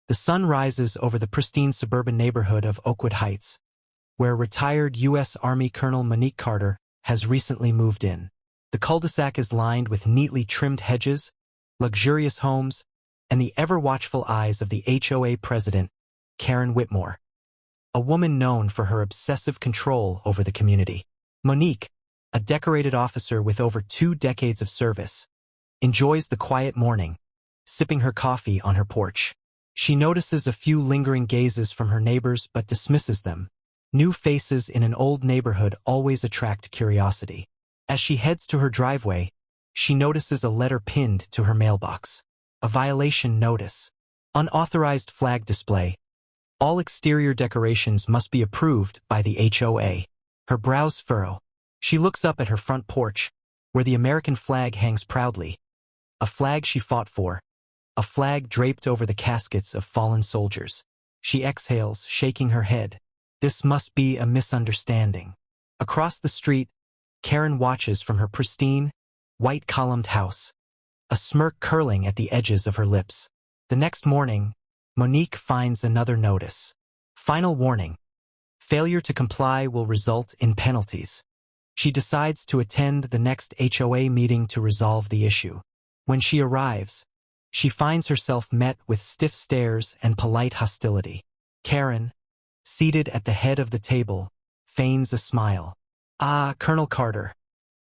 The sun rises over the pristine suburban neighborhood of Oakwood Heights, where retired U.S. Army Colonel Monique Carter has recently moved in. The cul-de-sac is lined with neatly trimmed hedges, luxurious homes, and the ever-watchful eyes of the HOA President Karen Whitmore, a woman known for her obsessive control over the community. Monique, a decorated officer with over 2 decades of service, enjoys the quiet morning, sipping her coffee on her porch. She notices a few lingering gazes from her neighbors but dismisses them. New faces in an old neighborhood always attract curiosity. As she heads to her driveway, she notices a letter pinned to her mailbox. A violation notice. Unauthorized flag display. All exterior decorations must be approved by the HOA. Her brows furrow. She looks up at her front porch, where the American flag hangs proudly. A flag she fought for. A flag draped over the caskets of fallen soldiers. She exhales, shaking her head. This must be a misunderstanding. Across the street, Karen watches from her pristine, white-columned house, a smirk curling at the edges of her lips. The next morning, Monique finds another notice. Final warning. Failure to comply will result in penalties. She decides to attend the next HOA meeting to resolve the issue. When she arrives, she finds herself met with stiff stares and polite hostility. Karen, seated at the head of the table, feigns a smile. "Ah, Colonel Carter.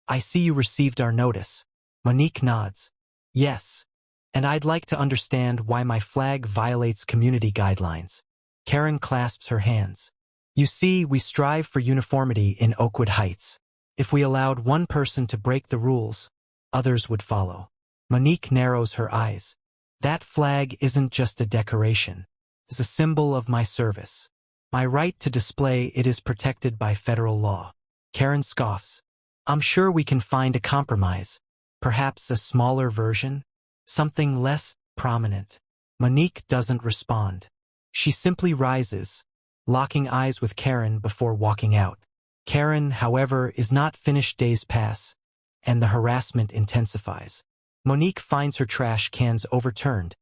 I see you received our notice." Monique nods. "Yes, and I'd like to understand why my flag violates community guidelines." Karen clasps her hands. "You see, we strive for uniformity in Oakwood Heights. If we allowed one person to break the rules, others would follow." Monique narrows her eyes. "That flag isn't just a decoration. It's a symbol of my service. My right to display it is protected by federal law." Karen scoffs. "I'm sure we can find a compromise. Perhaps a smaller version? Something less prominent." Monique doesn't respond. She simply rises, locking eyes with Karen before walking out. Karen, however, is not finished. Days pass, and the harassment intensifies. Monique finds her trash cans overturned,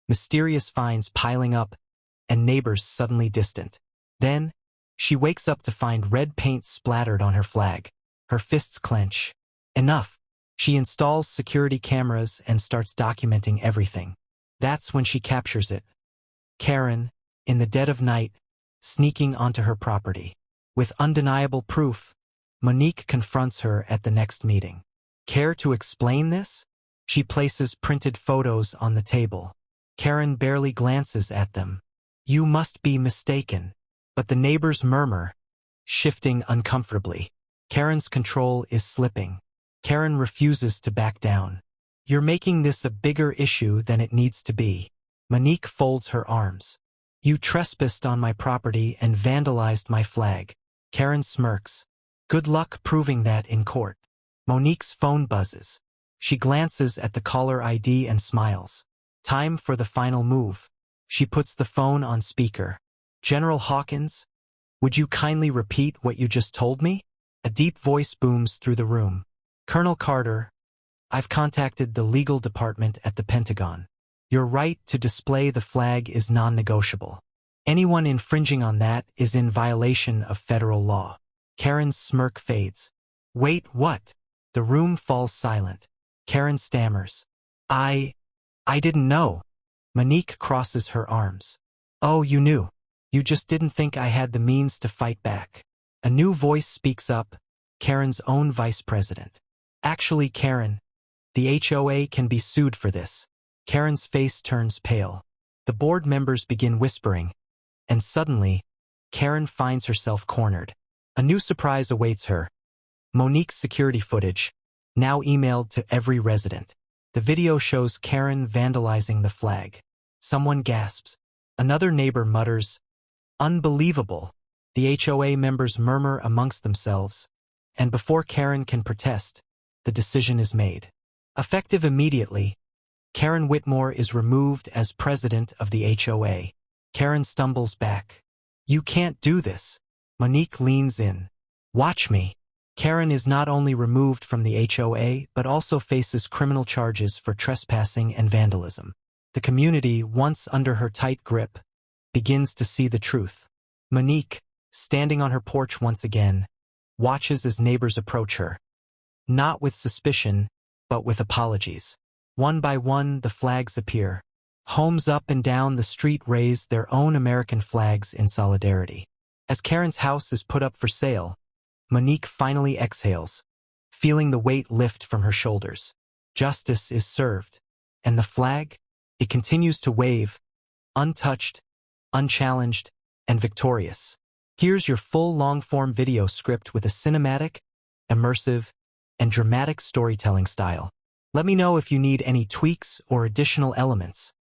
mysterious fines piling up, and neighbors suddenly distant. Then, she wakes up to find red paint splattered on her flag. Her fists clench. Enough. She installs security cameras and starts documenting everything. That's when she captures it. Karen, in the dead of night, sneaking onto her property. With undeniable proof, Monique confronts her at the next meeting. "Care to explain this?" She places printed photos on the table. Karen barely glances at them. "You must be mistaken." But the neighbors murmur, shifting uncomfortably. Karen's control is slipping. Karen refuses to back down. "You're making this a bigger issue than it needs to be." Monique folds her arms. "You trespassed on my property and vandalized my flag." Karen smirks. "Good luck proving that in court." Monique's phone buzzes. She glances at the caller ID and smiles. Time for the final move. She puts the phone on speaker. "General Hawkins, would you kindly repeat what you just told me?" A deep voice booms through the room. "Colonel Carter, I've contacted the legal department at the Pentagon. Your right to display the flag is non-negotiable. Anyone infringing on that is in violation of federal law." Karen's smirk fades. "Wait, what?" The room falls silent. Karen stammers. I didn't know." Monique crosses her arms. "Oh, you knew. You just didn't think I had the means to fight back." A new voice speaks up, Karen's own vice president. "Actually, Karen, the HOA can be sued for this." Karen's face turns pale. The board members begin whispering, and suddenly, Karen finds herself cornered. A new surprise awaits her. Monique's security footage, now emailed to every resident. The video shows Karen vandalizing the flag. Someone gasps. Another neighbor mutters, "Unbelievable." The HOA members murmur amongst themselves, and before Karen can protest, the decision is made. Effective immediately, Karen Whitmore is removed as president of the HOA. Karen stumbles back. "You can't do this." Monique leans in. "Watch me." Karen is not only removed from the HOA but also faces criminal charges for trespassing and vandalism. The community, once under her tight grip, begins to see the truth. Monique, standing on her porch once again, watches as neighbors approach her, not with suspicion, but with apologies. One by one, the flags appear. Homes up and down the street raise their own American flags in solidarity. As Karen's house is put up for sale, Monique finally exhales, feeling the weight lift from her shoulders. Justice is served, and the flag, it continues to wave, untouched, unchallenged, and victorious. Here's your full long-form video script with a cinematic, immersive, and dramatic storytelling style. Let me know if you need any tweaks or additional elements.